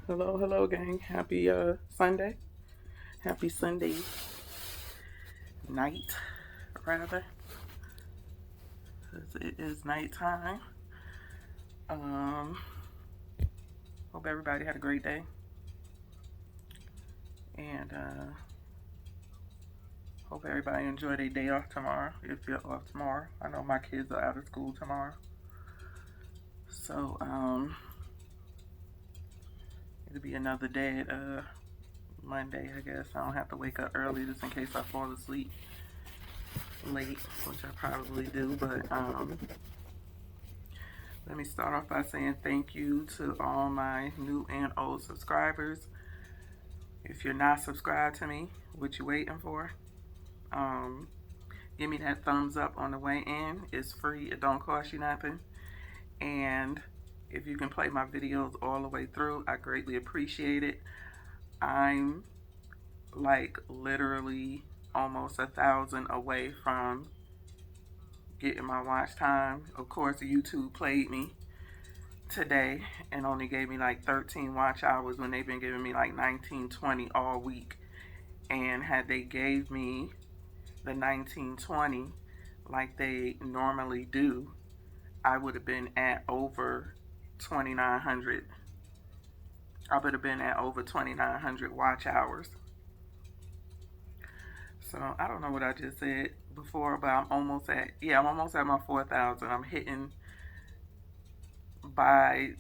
Hello, hello, gang. Happy Sunday. Happy Sunday night, rather. 'Cause it is nighttime. Um, Hope everybody had a great day. And hope everybody enjoyed their day off tomorrow. If you're off tomorrow. I know my kids are out of school tomorrow. So, it'll be another day at Monday, I guess. I don't have to wake up early just in case I fall asleep late, which I probably do, but let me start off by saying thank you to all my new and old subscribers. If you're not subscribed to me, what you waiting for? Give me that thumbs up on the way in. It's free. It don't cost you nothing. And if you can play my videos all the way through, I greatly appreciate it. I'm like literally almost 1,000 away from getting my watch time. Of course, YouTube played me today and only gave me like 13 watch hours when they've been giving me like 19, 20 all week. And had they gave me the 19, 20 like they normally do, I would have been at over 2,900. I would have been at over 2,900 watch hours. So I don't know what I just said before, but I'm almost at my 4,000. I'm hitting by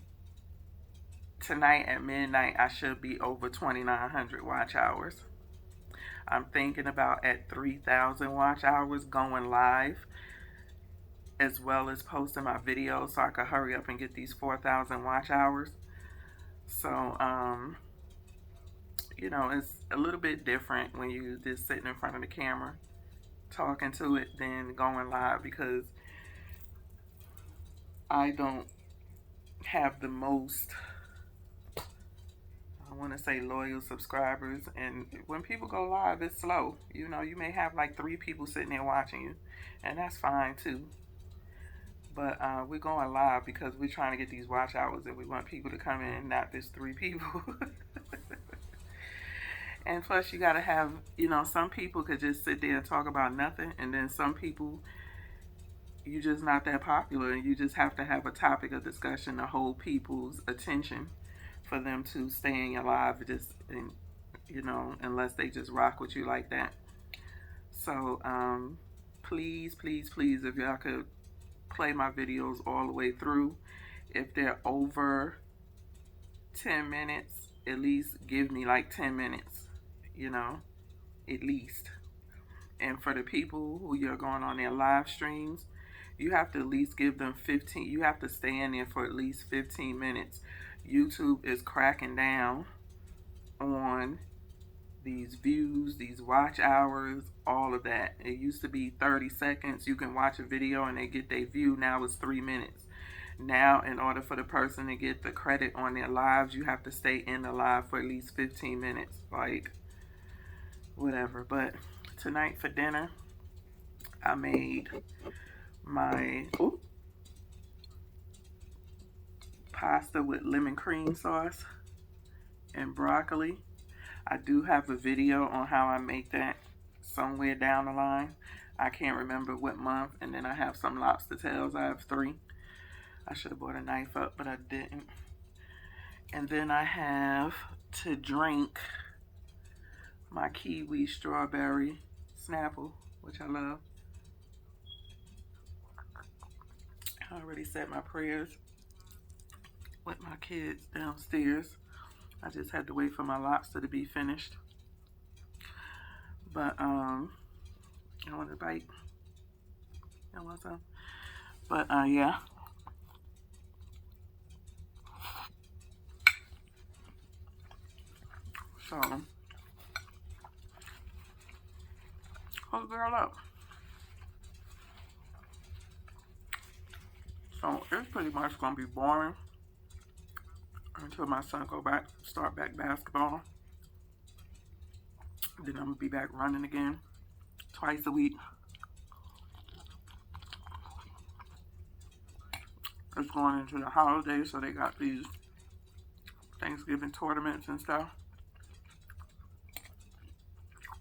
tonight at midnight. I should be over 2,900 watch hours. I'm thinking about at 3,000 watch hours going live, as well as posting my videos so I could hurry up and get these 4,000 watch hours. So, it's a little bit different when you just sitting in front of the camera talking to it than going live, because I don't have the most, I want to say, loyal subscribers. And when people go live, it's slow. You may have like 3 people sitting there watching you, and that's fine too. But we're going live because we're trying to get these watch hours, and we want people to come in, not just 3 people. And plus, you got to have, some people could just sit there and talk about nothing. And then some people, you're just not that popular. And you just have to have a topic of discussion to hold people's attention for them to stay in your live, unless they just rock with you like that. So, please, please, please, if y'all could play my videos all the way through. If they're over 10 minutes, at least give me like 10 minutes, at least. And for the people who you're going on their live streams, you have to at least give them 15. You have to stay in there for at least 15 minutes. YouTube is cracking down on these views, these watch hours, all of that. It used to be 30 seconds. You can watch a video and they get their view. Now it's 3 minutes. Now, in order for the person to get the credit on their lives, you have to stay in the live for at least 15 minutes. Like, whatever. But tonight for dinner, I made my pasta with lemon cream sauce and broccoli. I do have a video on how I make that somewhere down the line. I can't remember what month. And then I have some lobster tails. I have 3. I should have brought a knife up, but I didn't. And then I have to drink my kiwi strawberry Snapple, which I love. I already said my prayers with my kids downstairs. I just had to wait for my lobster to be finished. But I want a bite. I want some. But yeah. So hold the girl up. So it's pretty much gonna be boring until my son start back basketball. Then I'm gonna be back running again twice a week. It's going into the holidays, so they got these Thanksgiving tournaments and stuff,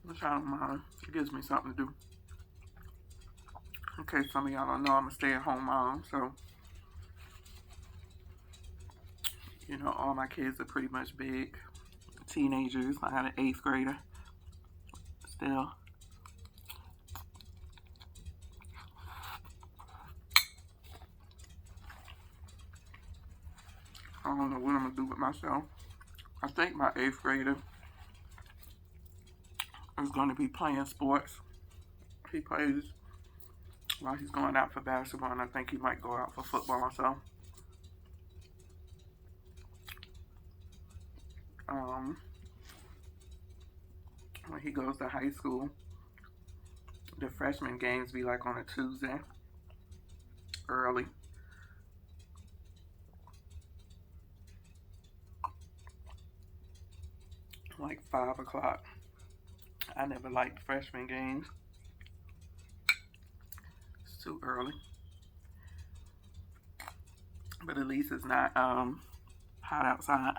which I don't mind. It gives me something to do. In case some of y'all don't know, I'm a stay-at-home mom, so you know, all my kids are pretty much big teenagers. I got an 8th grader still. I don't know what I'm gonna do with myself. I think my 8th grader is gonna be playing sports. He plays while he's going out for basketball, and I think he might go out for football. So, when he goes to high school, the freshman games be like on a Tuesday, early. Like 5 o'clock. I never liked freshman games. It's too early. But at least it's not hot outside.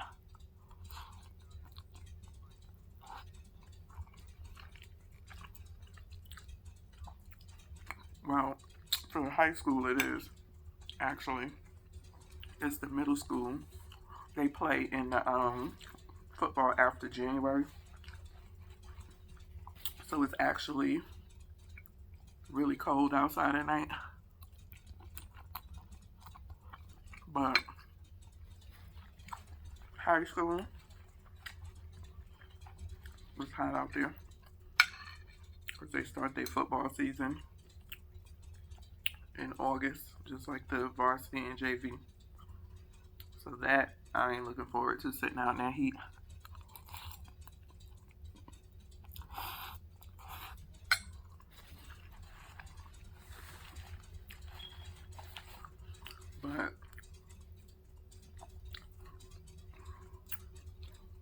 Well, for the high school it is. Actually, it's the middle school. They play in the football after January. So it's actually really cold outside at night. But high school, it's hot out there. Because they start their football season in August, just like the varsity and JV. So that I ain't looking forward to, sitting out in that heat. But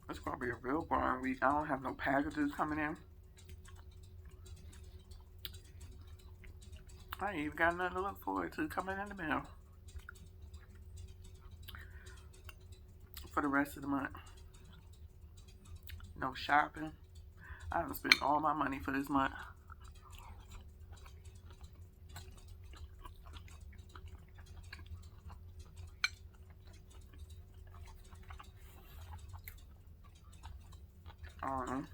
it's gonna be a real boring week. I don't have no packages coming in. I ain't even got nothing to look forward to coming in the mail for the rest of the month. No shopping. I done spent all my money for this month. I'm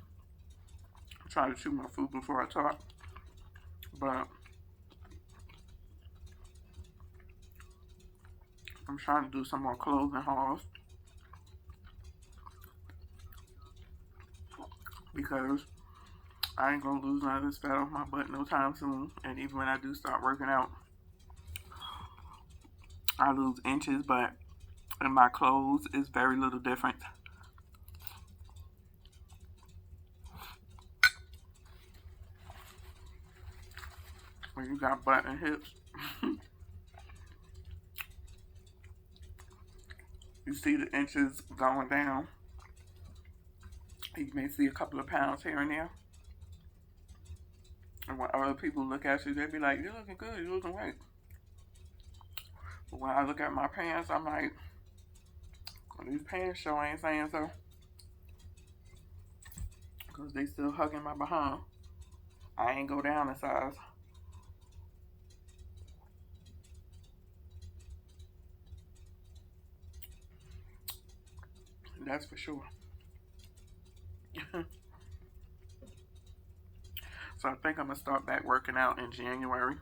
trying to chew my food before I talk, but I'm trying to do some more clothing hauls because I ain't gonna lose none of this fat off my butt no time soon. And even when I do start working out, I lose inches, but in my clothes, it's very little different. When you got butt and hips, you see the inches going down. You may see a couple of pounds here and there. And when other people look at you, they be like, "You're looking good, you're losing weight." But when I look at my pants, I'm like, well, these pants sure ain't saying so. Because they still hugging my behind. I ain't go down in size. That's for sure. So I think I'm going to start back working out in January.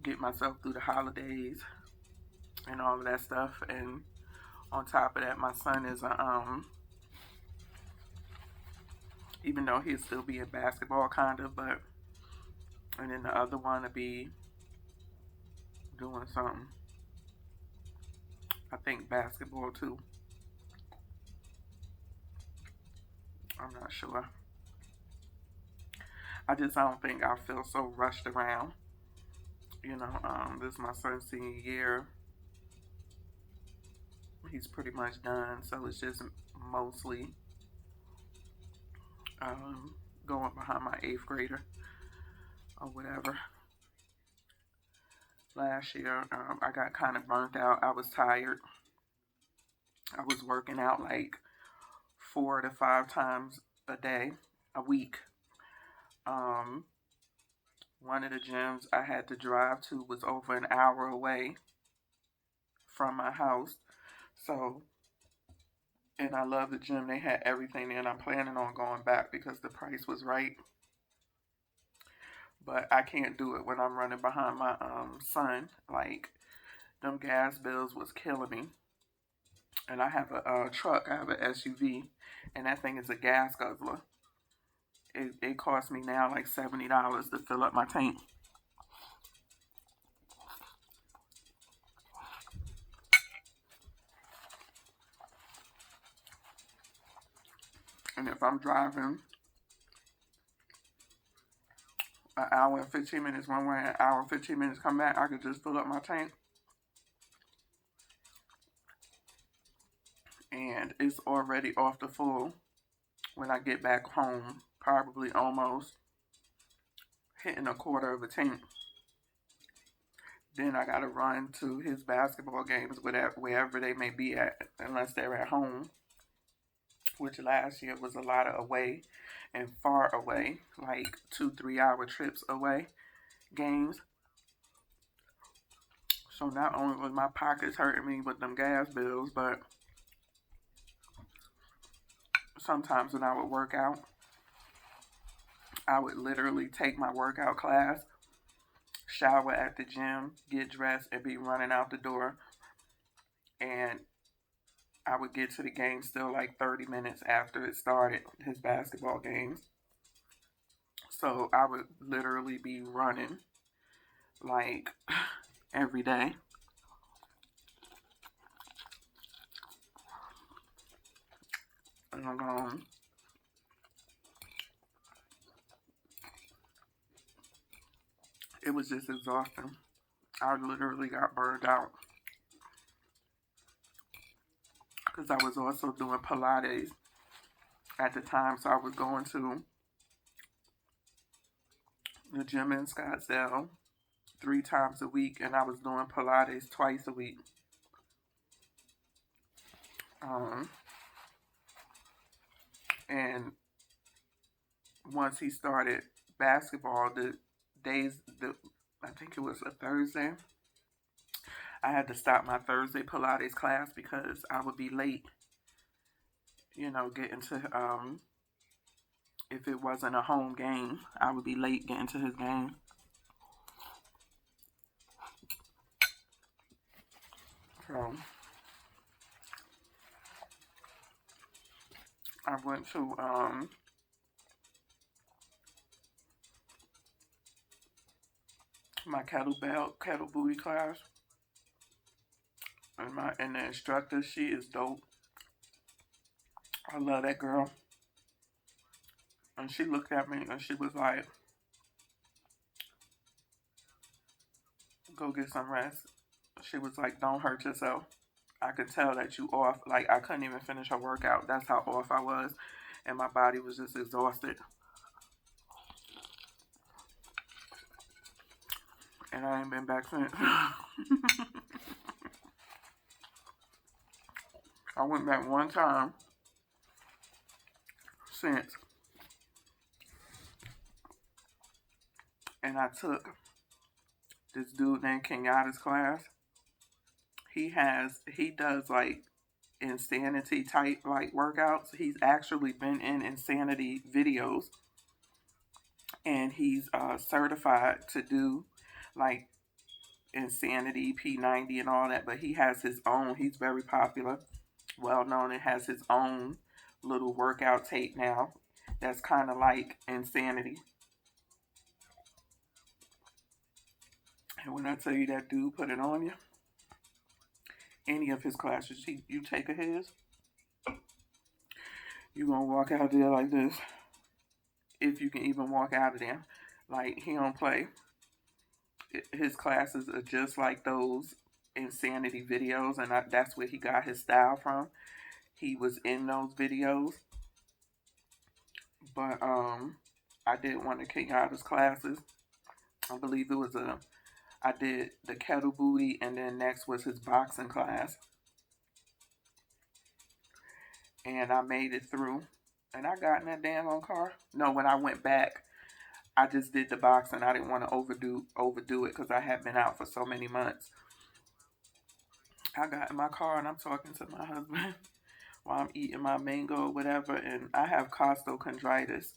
Get myself through the holidays and all of that stuff. And on top of that, my son is even though he'll still be in basketball kind of, but and then the other one to be doing something. I think basketball too. I'm not sure. I don't think I feel so rushed around. You know, this is my son's senior year. He's pretty much done, so it's just mostly going behind my 8th grader or whatever. last year. I got kind of burnt out. I was tired. I was working out like 4 to 5 times a week. Um, one of the gyms I had to drive to was over an hour away from my house. So, and I love the gym. They had everything there, and I'm planning on going back because the price was right. But I can't do it when I'm running behind my son. Like, them gas bills was killing me. And I have a truck. I have an SUV, and that thing is a gas guzzler. It costs me now like $70 to fill up my tank. And if I'm driving an hour and 15 minutes one way, an hour and 15 minutes come back, I could just fill up my tank. And it's already off the full when I get back home, probably almost hitting a quarter of a tank. Then I gotta run to his basketball games, wherever they may be at, unless they're at home, which last year was a lot of away and far away, like 2-3 hour trips away games. So not only was my pockets hurting me with them gas bills, but sometimes when I would work out, I would literally take my workout class, shower at the gym, get dressed, and be running out the door. And I would get to the game still like 30 minutes after it started, his basketball games. So I would literally be running like every day. And it was just exhausting. I literally got burned out because I was also doing Pilates at the time. So I was going to the gym in Scottsdale 3 times a week, and I was doing Pilates twice a week. And once he started basketball, I think it was a Thursday, I had to stop my Thursday Pilates class because I would be late, getting to, if it wasn't a home game, I would be late getting to his game. So I went to my kettle booty class, and the instructor, she is dope. I love that girl. And she looked at me and she was like, "Go get some rest." She was like, "Don't hurt yourself." I could tell that you off. Like, I couldn't even finish her workout. That's how off I was, and my body was just exhausted. And I ain't been back since. I went back one time since, and I took this dude named Kenyatta's class. He does like insanity type like workouts. He's actually been in insanity videos, and he's certified to do like insanity P90 and all that. But he has his own. He's very popular, well known, and has his own little workout tape now. That's kind of like insanity. And when I tell you that dude put it on you, any of his classes, you take of his, you gonna walk out there like this. If you can even walk out of there. Like, he don't play. His classes are just like those insanity videos, and that's where he got his style from. He was in those videos. But I did one of Kenyatta's classes. I believe it was I did the kettle booty, and then next was his boxing class. And I made it through. And I got in that daggone car. No, when I went back, I just did the boxing. I didn't want to overdo it because I had been out for so many months. I got in my car and I'm talking to my husband while I'm eating my mango or whatever. And I have costochondritis,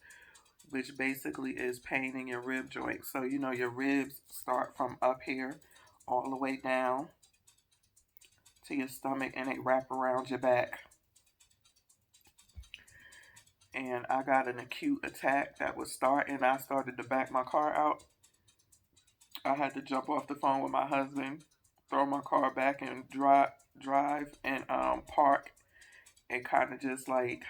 which basically is pain in your rib joint. So, you know, your ribs start from up here all the way down to your stomach and they wrap around your back. And I got an acute attack that was starting. I started to back my car out. I had to jump off the phone with my husband, throw my car back and drive and park and kind of just like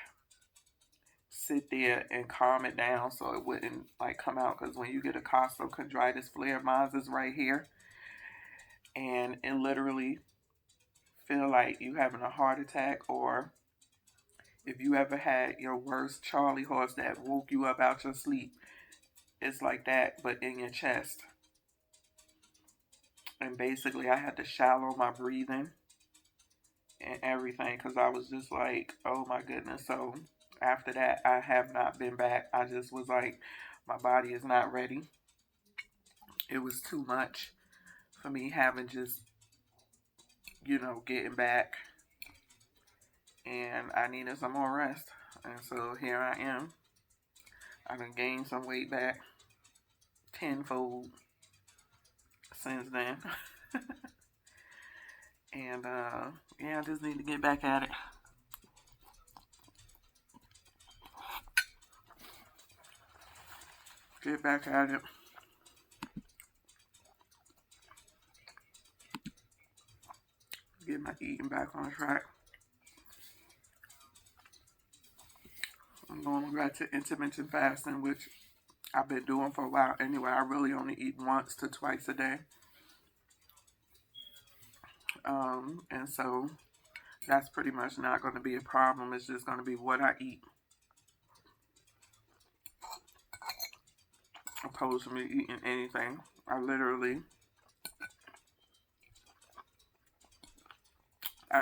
sit there and calm it down so it wouldn't like come out. Because when you get a costochondritis flare, mine is right here, and it literally feel like you having a heart attack. Or if you ever had your worst Charlie horse that woke you up out your sleep, it's like that, but in your chest. And basically, I had to shallow my breathing and everything because I was just like, oh my goodness. So after that, I have not been back. I just was like, my body is not ready. It was too much for me having just, you know, getting back. And I needed some more rest. And so here I am. I done gained some weight back tenfold since then. And yeah, I just need to get back at it. Get back at it. Get my eating back on track. I'm going back to intermittent fasting, which I've been doing for a while anyway. I really only eat once to twice a day. And so that's pretty much not going to be a problem. It's just going to be what I eat, opposed to me eating anything. I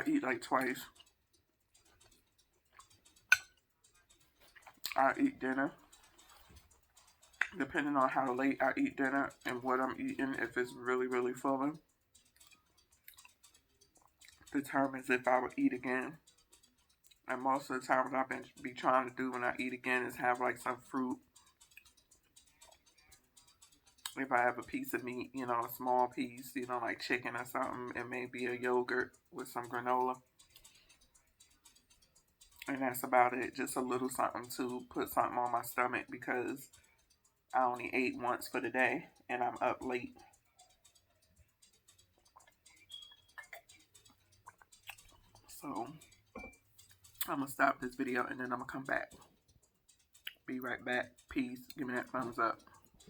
eat like twice. I eat dinner. Depending on how late I eat dinner and what I'm eating, if it's really, really filling, determines if I would eat again. And most of the time what I've been trying to do when I eat again is have like some fruit. If I have a piece of meat, you know, a small piece, you know, like chicken or something, and maybe a yogurt with some granola. And that's about it. Just a little something to put something on my stomach because I only ate once for the day and I'm up late. So I'm going to stop this video and then I'm going to come back. Be right back. Peace. Give me that thumbs up.